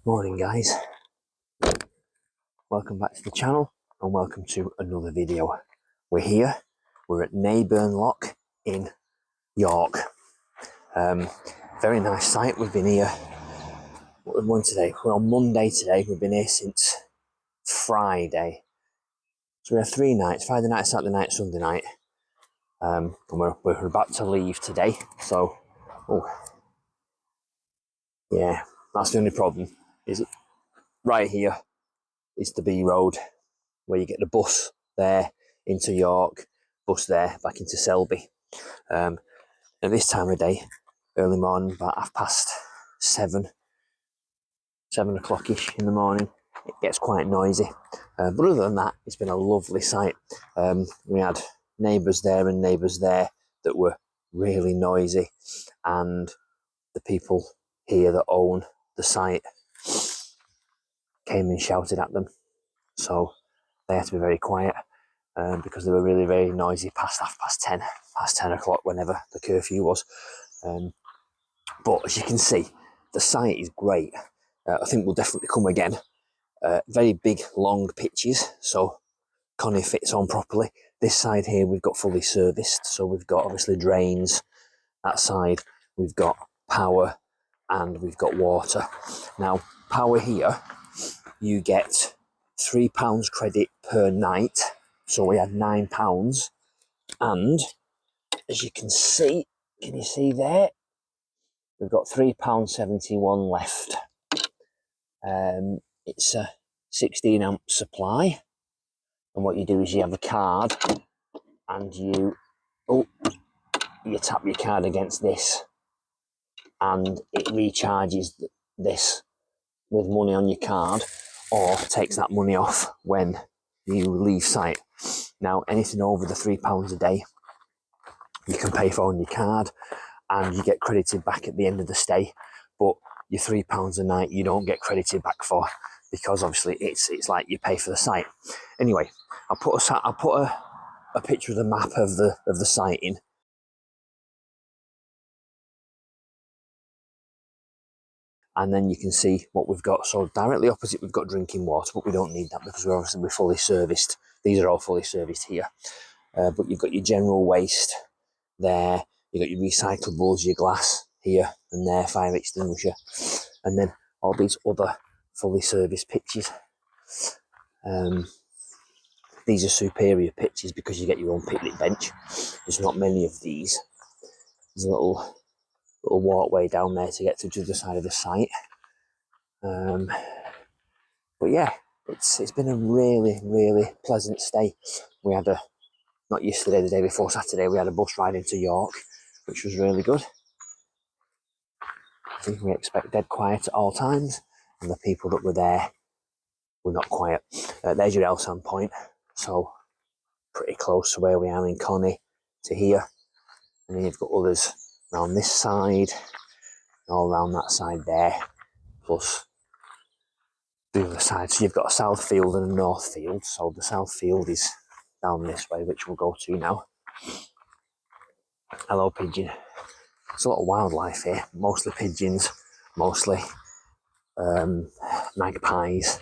Morning guys, welcome back to the channel and welcome to another video. We're at Naburn Lock in York. Very nice site. We've been here, what we're on today? We're on Monday today. We've been here since Friday. So we have 3 nights, Friday night, Saturday night, Sunday night. And we're about to leave today. So, yeah, that's the only problem. Is right here is the B road where you get the bus there into York, bus there back into Selby. At this time of day, early morning, about 7:30, 7 o'clock-ish in the morning, it gets quite noisy. But other than that, it's been a lovely site. We had neighbours there and neighbours there that were really noisy, and the people here that own the site came and shouted at them. So they had to be very quiet because they were really very noisy past 10 o'clock, whenever the curfew was. But as you can see, the site is great. I think we'll definitely come again. Very big, long pitches, so Connie fits on properly. This side here, we've got fully serviced, so we've got obviously drains. That side, we've got power and we've got water. Now, power here, you get £3 credit per night, so we had £9, and as you can see, can you see there? We've got £3.71 left. It's a 16 amp supply, and what you do is you have a card and you tap your card against this and it recharges this with money on your card, or takes that money off when you leave site. Now, anything over the £3 a day you can pay for on your card and you get credited back at the end of the stay, but your £3 a night you don't get credited back for, because obviously it's like you pay for the site. Anyway, I'll put a picture of the map of the site in. And then you can see what we've got. So directly opposite, we've got drinking water, but we don't need that because we're fully serviced. These are all fully serviced here. But you've got your general waste there. You've got your recyclables, your glass here and there, fire extinguisher. And then all these other fully serviced pitches. These are superior pitches because you get your own picnic bench. There's not many of these. There's a little walkway down there to get to the other side of the site. But yeah, it's been a really pleasant stay. We had not yesterday, the day before Saturday, we had a bus ride into York, which was really good. I think we expect dead quiet at all times, and the people that were there were not quiet. There's your Elsan point, so pretty close to where we are in Connie to here. And then you've got others around this side, all around that side there, plus the other side. So you've got a south field and a north field. So the south field is down this way, which we'll go to now. Hello, pigeon. There's a lot of wildlife here, mostly pigeons, mostly magpies.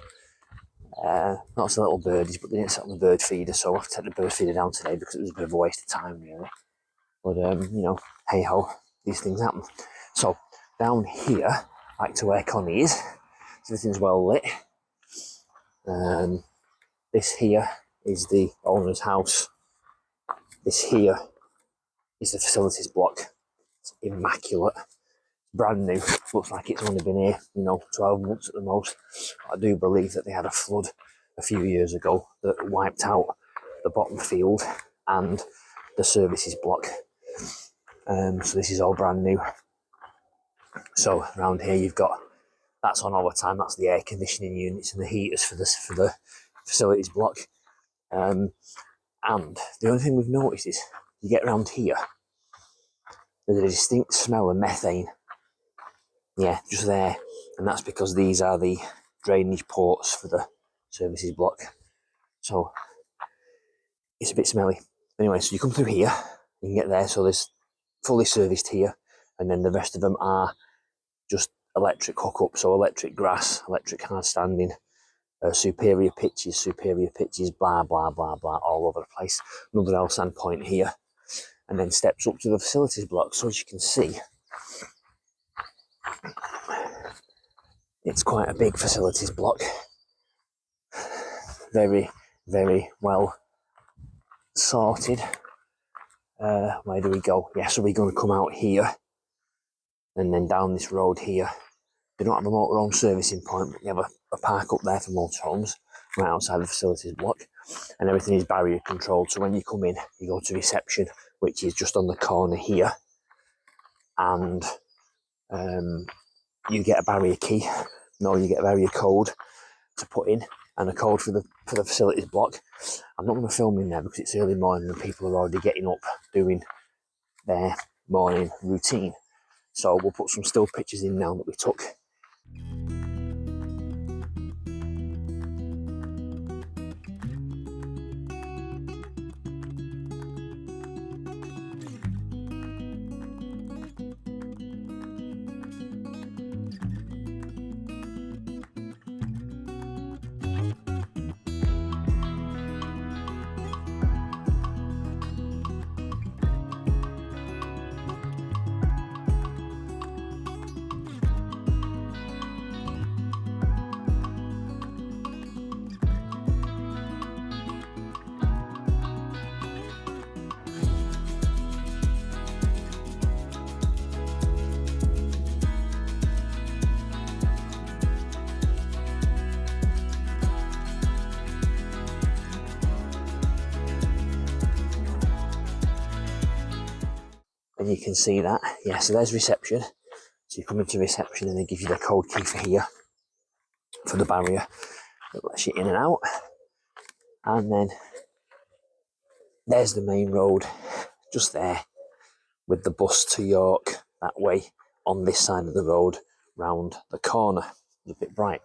Lots of little birdies, but they didn't set on the bird feeder, so I have to take the bird feeder down today because it was a bit of a waste of time, really. But you know, hey ho, these things happen. So down here, back to where Connie is, everything's well lit. This here is the owner's house. This here is the facilities block. It's immaculate, brand new. Looks like it's only been here, 12 months at the most. I do believe that they had a flood a few years ago that wiped out the bottom field and the services block. So this is all brand new. So around here you've got, that's on all the time, that's the air conditioning units and the heaters for the facilities block. And the only thing we've noticed is, you get around here, there's a distinct smell of methane. Yeah, just there. And that's because these are the drainage ports for the services block. So it's a bit smelly. Anyway, so you come through here, you can get there. So there's fully serviced here, and then the rest of them are just electric hookup, so electric grass, electric hardstanding, superior pitches, blah, blah, blah, blah, all over the place. Another L-stand point here, and then steps up to the facilities block. So as you can see, it's quite a big facilities block. Very, very well sorted. Where do we go? Yeah, so we're going to come out here and then down this road here. We don't have a motorhome servicing point, but we have a park up there for motorhomes right outside the facilities block, and everything is barrier controlled. So when you come in, you go to reception, which is just on the corner here, and you get a barrier key. No, you get a barrier code to put in, and a code for the facilities block. I'm not going to film in there because it's early morning and people are already getting up doing their morning routine. So we'll put some still pictures in now that we took. And you can see that, yeah, so there's reception. So you come into reception and they give you the code key for here, for the barrier that lets you in and out. And then there's the main road, just there, with the bus to York that way on this side of the road, round the corner. It's a bit bright.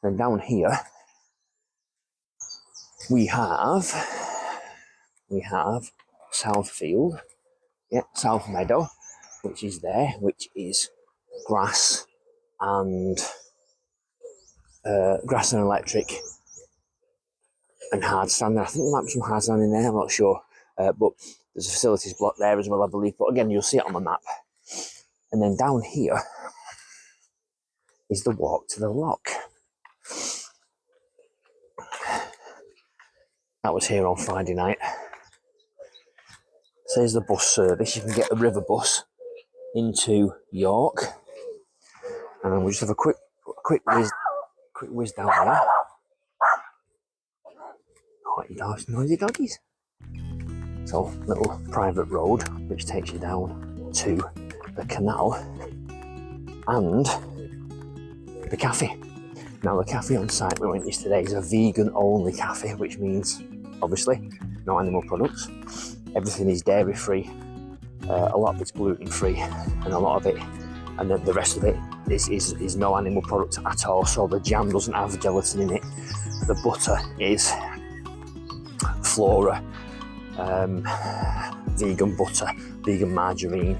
Then down here, we have Southfield. Yeah, South Meadow, which is there, which is grass and electric and hardstanding. I think there might be some hardstanding in there, I'm not sure. But there's a facilities block there as well, I believe. But again, you'll see it on the map. And then down here is the walk to the lock. That was here on Friday night. So there's the bus service. You can get the river bus into York, and then we'll just have a quick whiz down there. Noisy doggies. So little private road which takes you down to the canal and the cafe. Now the cafe on site we went yesterday is a vegan only cafe, which means obviously no animal products. Everything is dairy free, a lot of it's gluten free, and a lot of it, and then the rest of it is no animal products at all. So the jam doesn't have gelatin in it. The butter is Flora, vegan butter, vegan margarine.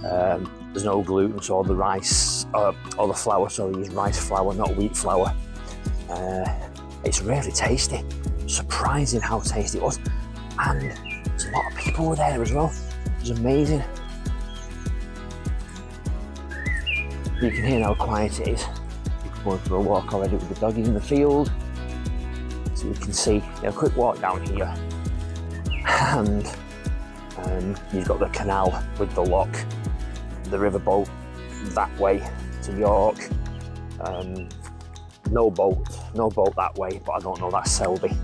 There's no gluten, so all the rice, or the flour, sorry, is rice flour, not wheat flour. It's really tasty. Surprising how tasty it was, and there's a lot of people were there as well. It was amazing. You can hear how quiet it is. People going for a walk already with the doggies in the field. So you can see, a quick walk down here, and you've got the canal with the lock, the riverboat that way to York. No boat that way, but I don't know, that's Selby.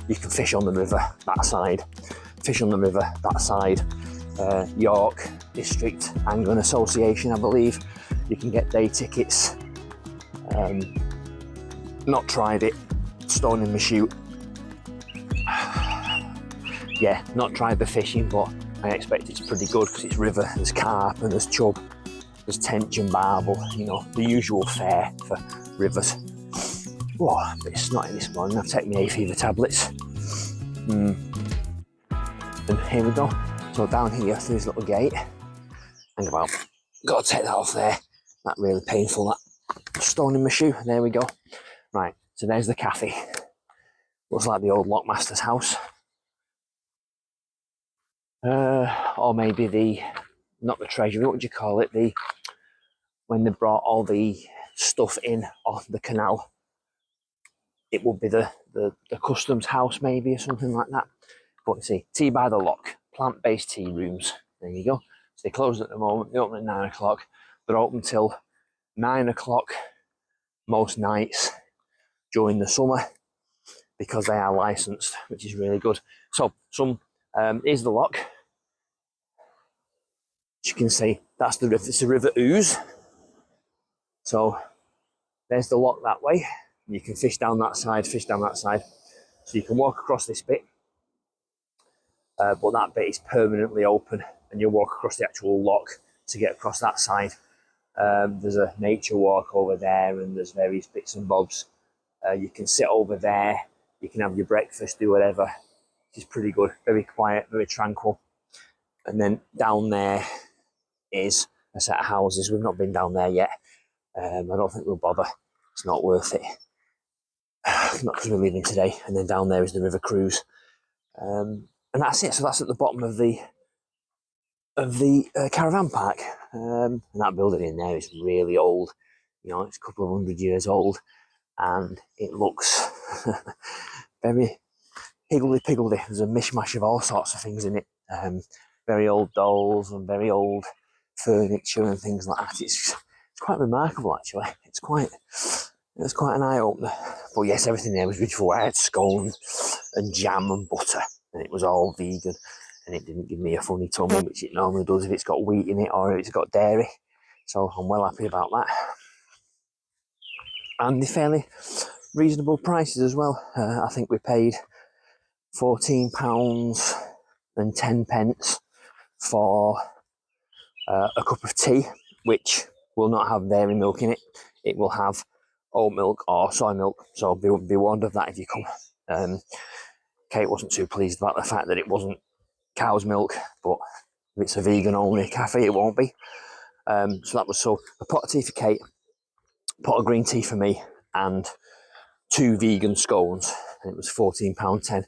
You can fish on the river that side, York District Angling Association, I believe. You can get day tickets. Not tried it, Stone in the Shoot. Yeah, not tried the fishing, but I expect it's pretty good because it's river, there's carp and there's chub, there's tench and barbel, you know, the usual fare for rivers. Oh, a bit snotty this morning. I've taken my hay fever tablets. And here we go. So down here through this little gate, hang about, gotta take that off there. That really painful, that stone in my shoe. There we go. Right, so there's the cafe. Looks like the old lockmaster's house. Or maybe the, not the treasury, what would you call it? When they brought all the stuff in off the canal, it would be the customs house maybe, or something like that. But you see, Tea by the Lock, plant-based tea rooms. There you go. So they close at the moment, they open at 9 o'clock. They're open till 9 o'clock most nights during the summer because they are licensed, which is really good. So here's the lock. As you can see, that's the river. It's a river ooze. So there's the lock that way. You can fish down that side, fish down that side. So you can walk across this bit, but that bit is permanently open, and you'll walk across the actual lock to get across that side. There's a nature walk over there, and there's various bits and bobs. You can sit over there, you can have your breakfast, do whatever. It's pretty good, very quiet, very tranquil. And then down there is a set of houses. We've not been down there yet. I don't think we'll bother. It's not worth it. Not because we're leaving today. And then down there is the river cruise. And that's it. So that's at the bottom of the caravan park. And that building in there is really old. You know, it's a couple of 100 years old. And it looks very higgledy-piggledy. There's a mishmash of all sorts of things in it. Very old dolls and very old furniture and things like that. It's quite remarkable, actually. It's quite an eye-opener. But yes, everything there was beautiful. I had scones and jam and butter, and it was all vegan, and it didn't give me a funny tummy, which it normally does if it's got wheat in it or if it's got dairy. So I'm well happy about that. And the fairly reasonable prices as well. I think we paid £14.10 for a cup of tea, which will not have dairy milk in it. It will have oat milk or soy milk, so be warned of that if you come. Kate wasn't too pleased about the fact that it wasn't cow's milk, but if it's a vegan only cafe, it won't be. So that was a pot of tea for Kate, a pot of green tea for me, and 2 vegan scones, and it was £14.10,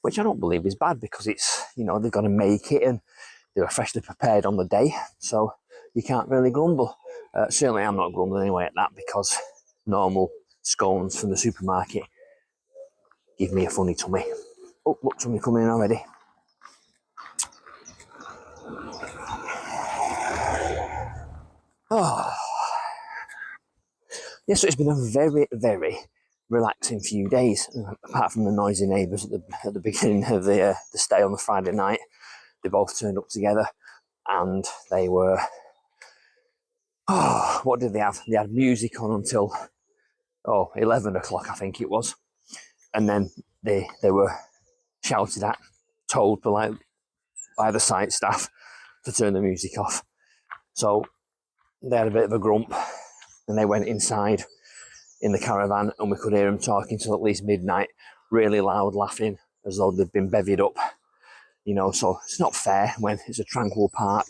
which I don't believe is bad because it's, you know, they've got to make it and they were freshly prepared on the day, so you can't really grumble. Certainly I'm not grumbling anyway at that, because normal scones from the supermarket give me a funny tummy. Oh, look, somebody coming in already. Oh. Yes, so it's been a very, very relaxing few days, apart from the noisy neighbours at the beginning of the stay on the Friday night. They both turned up together, and they were, what did they have? They had music on until 11 o'clock, I think it was, and then they were shouted at, told by the site staff to turn the music off. So they had a bit of a grump, and they went inside in the caravan, and we could hear them talking till at least midnight, really loud, laughing as though they'd been bevied up. You know, so it's not fair when it's a tranquil park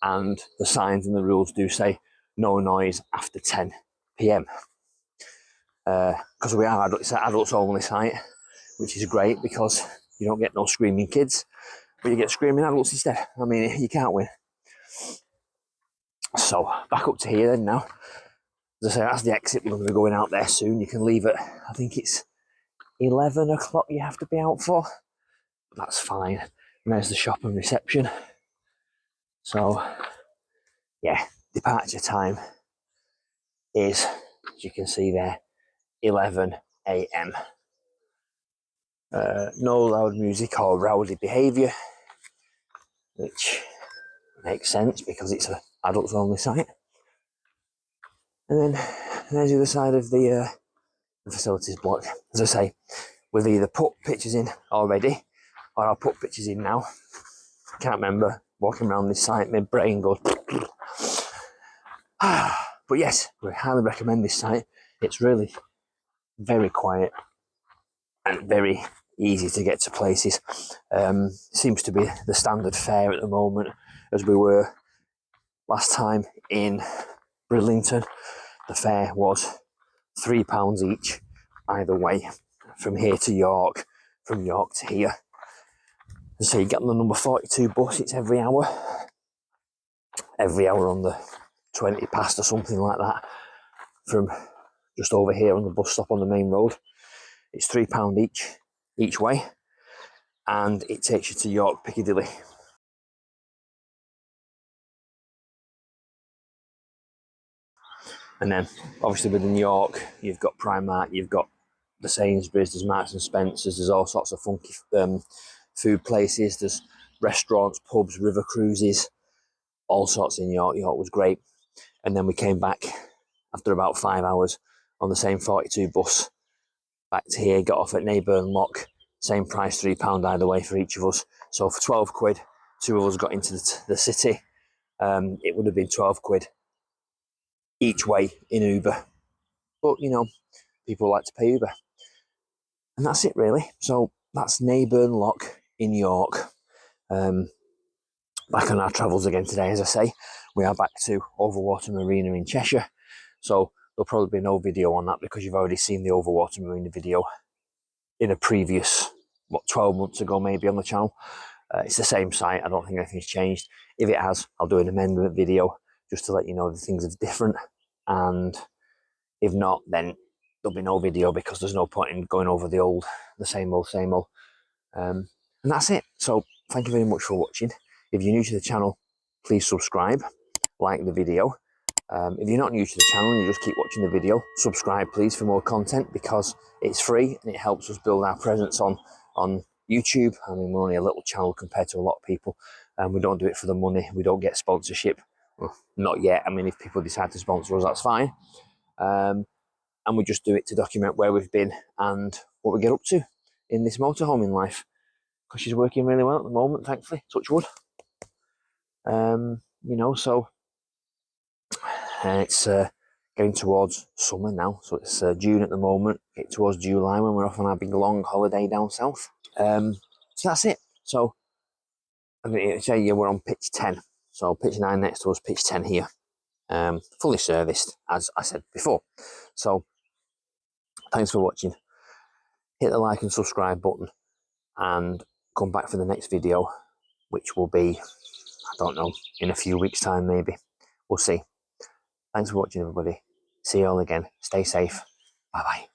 and the signs and the rules do say no noise after 10 p.m. Because we are it's an adults only site, which is great because you don't get no screaming kids, but you get screaming adults instead. I mean, you can't win. So back up to here then now. As I say, that's the exit. We're going to be going out there soon. You can leave at, I think it's 11 o'clock you have to be out for. That's fine. And there's the shop and reception. So yeah, departure time is, as you can see there, 11 a.m. No loud music or rowdy behaviour, which makes sense because it's an adults only site. And then there's the other side of the facilities block. As I say, we've either put pictures in already, or I'll put pictures in now. Can't remember, walking around this site, my brain goes. But yes, we highly recommend this site. It's really very quiet and very easy to get to places. Seems to be the standard fare at the moment, as we were last time in Bridlington. The fare was £3 each either way, from here to York, from York to here. And so you get on the number 42 bus, it's every hour on the 20 past or something like that, from just over here on the bus stop on the main road. It's £3 each way, and it takes you to York Piccadilly. And then obviously within York, you've got Primark, you've got the Sainsbury's, there's Marks and Spencer's, there's all sorts of funky food places, there's restaurants, pubs, river cruises, all sorts in York. York was great. And then we came back after about 5 hours on the same 42 bus back to here, got off at Naburn Lock, same price, £3 either way for each of us. So for 12 quid, two of us got into the city. It would have been 12 quid each way in Uber. But, you know, people like to pay Uber. And that's it, really. So that's Naburn Lock in York. Back on our travels again today, as I say. We are back to Overwater Marina in Cheshire. So there'll probably be no video on that because you've already seen the Overwater Marina video in a previous, 12 months ago maybe on the channel. It's the same site. I don't think anything's changed. If it has, I'll do an amendment video just to let you know that things are different. And if not, then there'll be no video because there's no point in going over the same old. And that's it. So thank you very much for watching. If you're new to the channel, please subscribe, like the video. If you're not new to the channel and you just keep watching the video, subscribe please for more content because it's free and it helps us build our presence on YouTube. I mean, we're only a little channel compared to a lot of people, and we don't do it for the money. We don't get sponsorship. Well, not yet. I mean, if people decide to sponsor us, that's fine. And we just do it to document where we've been and what we get up to in this motorhoming life, because she's working really well at the moment, thankfully, touch wood. You know, so it's getting towards summer now, so it's June at the moment, get towards July when we're off on our big long holiday down south. So that's it. So I'm going to say, yeah, we're on pitch 10, so pitch 9 next to us, pitch 10 here, fully serviced as I said before. So thanks for watching. Hit the like and subscribe button and come back for the next video, which will be, I don't know, in a few weeks time maybe. We'll see. Thanks for watching, everybody. See you all again. Stay safe. Bye bye.